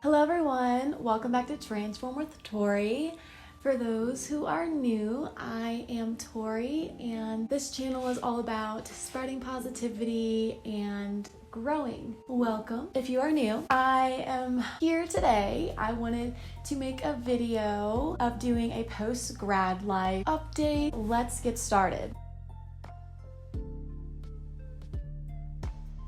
Hello everyone, welcome back to Transform with Tori. For those who are new, I am Tori and this channel is all about spreading positivity and growing. Welcome. If you are new, I am here today. I wanted to make a video of doing a post-grad life update. Let's get started.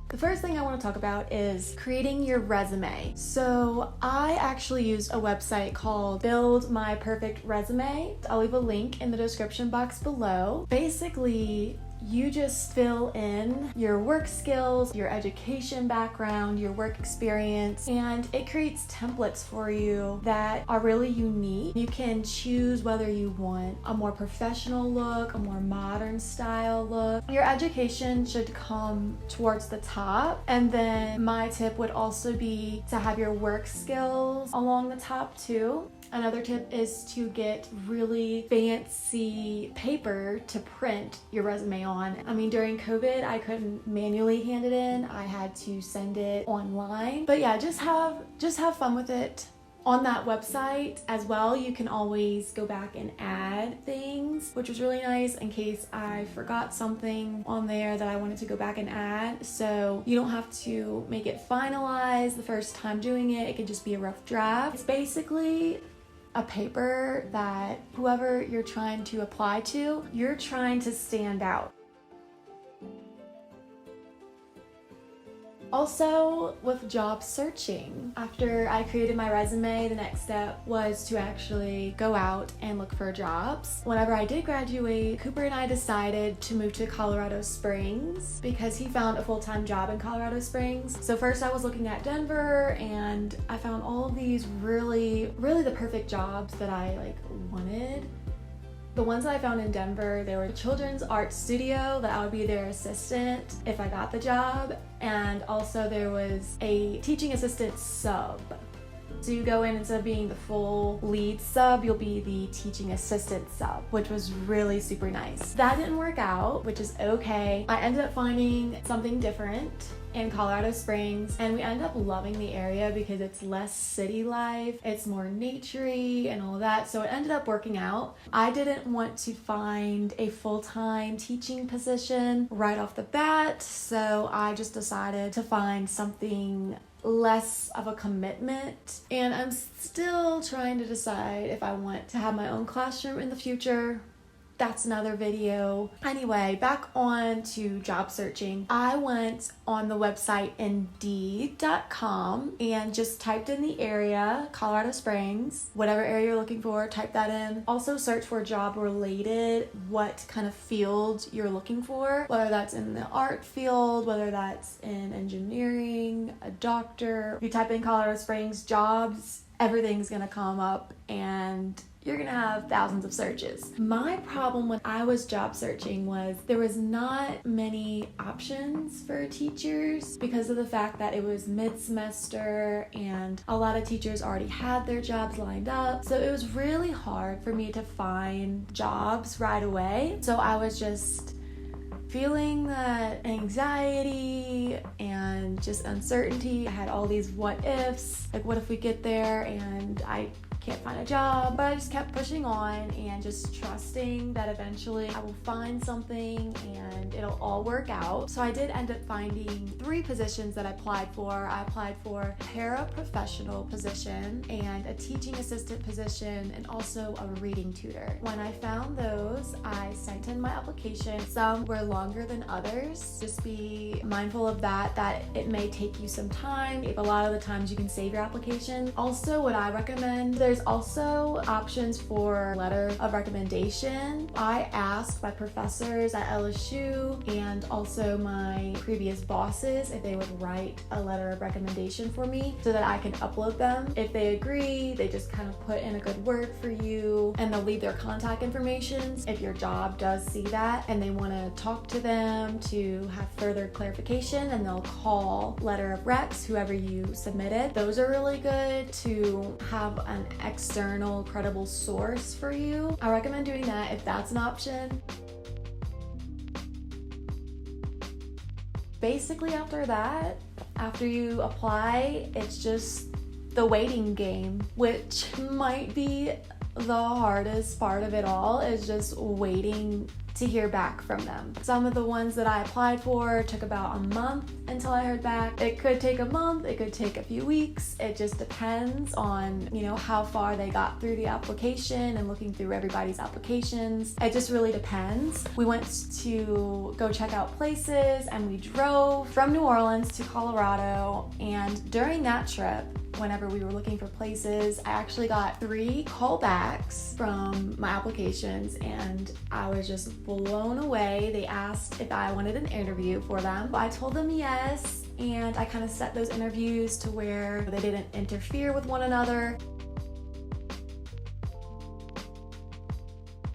The first thing I want to talk about is creating your resume. So I actually use a website called Build My Perfect Resume. I'll leave a link in the description box below. Basically, you just fill in your work skills, your education background, your work experience, and it creates templates for you that are really unique. You can choose whether you want a more professional look, a more modern style look. Your education should come towards the top, and then my tip would also be to have your work skills along the top too. Another tip is to get really fancy paper to print your resume on. I mean, during COVID, I couldn't manually hand it in. I had to send it online. But yeah, just have fun with it. On that website as well, you can always go back and add things, which was really nice in case I forgot something on there that I wanted to go back and add. So you don't have to make it finalized the first time doing it. It can just be a rough draft. It's basically a paper that whoever you're trying to apply to, you're trying to stand out. Also, with job searching, after I created my resume, the next step was to actually go out and look for jobs. Whenever I did graduate, Cooper and I decided to move to Colorado Springs because he found a full-time job in Colorado Springs. So first I was looking at Denver and I found all of these really the perfect jobs that I wanted. The ones that I found in Denver, they were a children's art studio that I would be their assistant if I got the job, and also there was a teaching assistant sub. So you go in, instead of being the full lead sub, you'll be the teaching assistant sub, which was really super nice. That didn't work out, which is okay. I ended up finding something different in Colorado Springs, and we ended up loving the area because it's less city life, it's more naturey and all that, so it ended up working out. I didn't want to find a full-time teaching position right off the bat, so I just decided to find something less of a commitment, and I'm still trying to decide if I want to have my own classroom in the future. That's another video. Anyway, back on to job searching. I went on the website Indeed.com and just typed in the area, Colorado Springs, whatever area you're looking for, type that in. Also search for job related, what kind of field you're looking for, whether that's in the art field, whether that's in engineering, a doctor. If you type in Colorado Springs jobs, everything's gonna come up and you're gonna have thousands of searches. My problem when I was job searching was there was not many options for teachers because of the fact that it was mid-semester and a lot of teachers already had their jobs lined up. So it was really hard for me to find jobs right away. So I was just feeling that anxiety and just uncertainty. I had all these what ifs, like what if we get there and I can't find a job, but I just kept pushing on and just trusting that eventually I will find something and it'll all work out. So I did end up finding 3 positions that I applied for. I applied for a paraprofessional position and a teaching assistant position and also a reading tutor. When I found those, I sent in my application. Some were longer than others. Just be mindful of that it may take you some time. A lot of the times you can save your application. Also, what I recommend, there's also options for letter of recommendation. I asked my professors at LSU and also my previous bosses if they would write a letter of recommendation for me so that I can upload them. If they agree, they just kind of put in a good word for you and they'll leave their contact information. If your job does see that and they want to talk to them to have further clarification, and they'll call letter of recs whoever you submitted. Those are really good to have an external credible source for you. I recommend doing that if that's an option. Basically after that, after you apply, it's just the waiting game, which might be the hardest part of it all, is just waiting to hear back from them. Some of the ones that I applied for took about a month until I heard back. It could take a month, it could take a few weeks. It just depends on, how far they got through the application and looking through everybody's applications. It just really depends. We went to go check out places and we drove from New Orleans to Colorado, and during that trip, whenever we were looking for places, I actually got 3 callbacks from my applications, and I was just blown away. They asked if I wanted an interview for them. I told them yes, and I kind of set those interviews to where they didn't interfere with one another.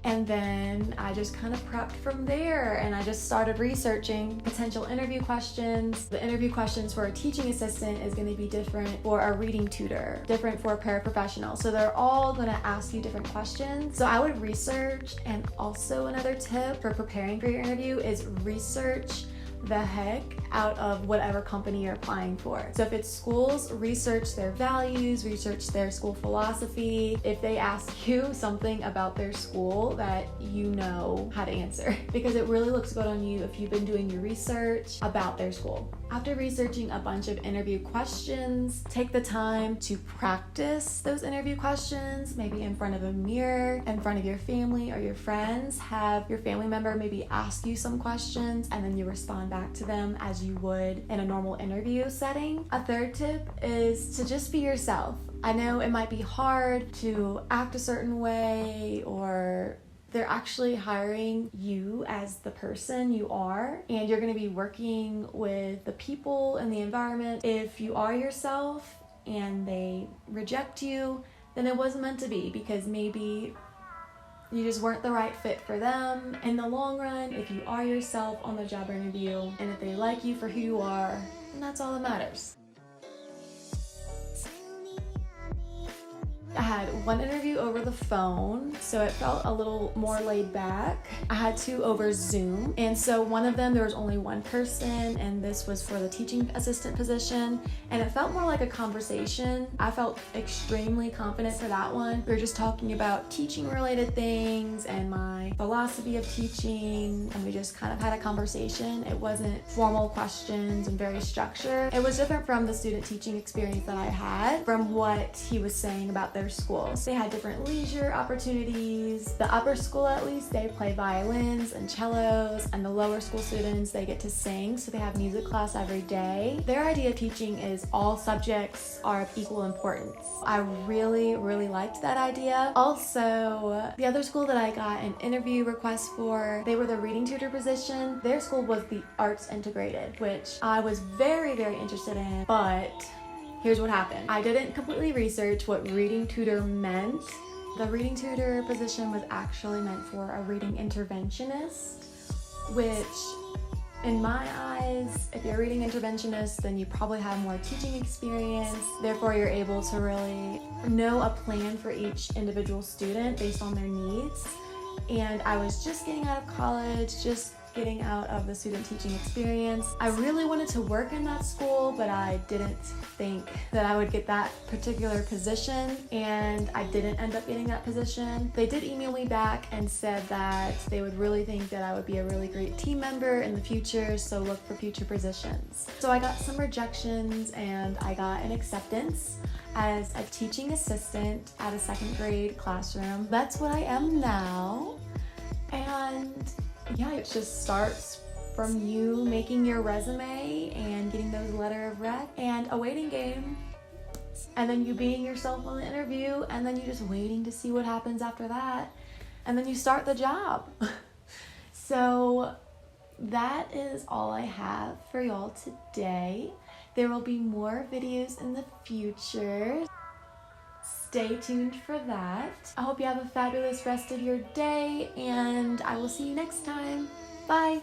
And then I just kind of prepped from there, and I just started researching potential interview questions. The interview questions for a teaching assistant is going to be different for a reading tutor, different for a paraprofessional. So they're all going to ask you different questions. So I would research, and also another tip for preparing for your interview is research the heck out of whatever company you're applying for. So if it's schools, research their values, research their school philosophy. If they ask you something about their school, that you know how to answer, because it really looks good on you if you've been doing your research about their school. After researching a bunch of interview questions, take the time to practice those interview questions, maybe in front of a mirror, in front of your family or your friends. Have your family member maybe ask you some questions, and then you respond back to them as you would in a normal interview setting. A third tip is to just be yourself. I know it might be hard to act a certain way, or they're actually hiring you as the person you are, and you're going to be working with the people and the environment. If you are yourself and they reject you, then it wasn't meant to be, because maybe you just weren't the right fit for them. In the long run, if you are yourself on the job interview, and if they like you for who you are, then that's all that matters. I had one interview over the phone, so it felt a little more laid back. I had 2 over Zoom, and so one of them, there was only one person, and this was for the teaching assistant position, and it felt more like a conversation. I felt extremely confident for that one. We were just talking about teaching related things and my philosophy of teaching, and we just kind of had a conversation. It wasn't formal questions and very structured. It was different from the student teaching experience that I had, from what he was saying about their schools. They had different leisure opportunities. The upper school, at least, they play violins and cellos, and the lower school students, they get to sing, so they have music class every day. Their idea of teaching is all subjects are of equal importance. I really, really liked that idea. Also, the other school that I got an interview request for, they were the reading tutor position. Their school was the arts integrated, which I was very, very interested in, but here's what happened. I didn't completely research what reading tutor meant. The reading tutor position was actually meant for a reading interventionist, which in my eyes, if you're a reading interventionist, then you probably have more teaching experience. Therefore, you're able to really know a plan for each individual student based on their needs. And I was just getting out of college, just getting out of the student teaching experience. I really wanted to work in that school, but I didn't think that I would get that particular position, and I didn't end up getting that position. They did email me back and said that they would really think that I would be a really great team member in the future, so look for future positions. So I got some rejections, and I got an acceptance as a teaching assistant at a 2nd grade classroom. That's what I am now. And yeah, it just starts from you making your resume and getting those letter of rec and a waiting game, and then you being yourself on the interview, and then you just waiting to see what happens after that, and then you start the job. So that is all I have for y'all today. There will be more videos in the future. Stay tuned for that. I hope you have a fabulous rest of your day, and I will see you next time. Bye!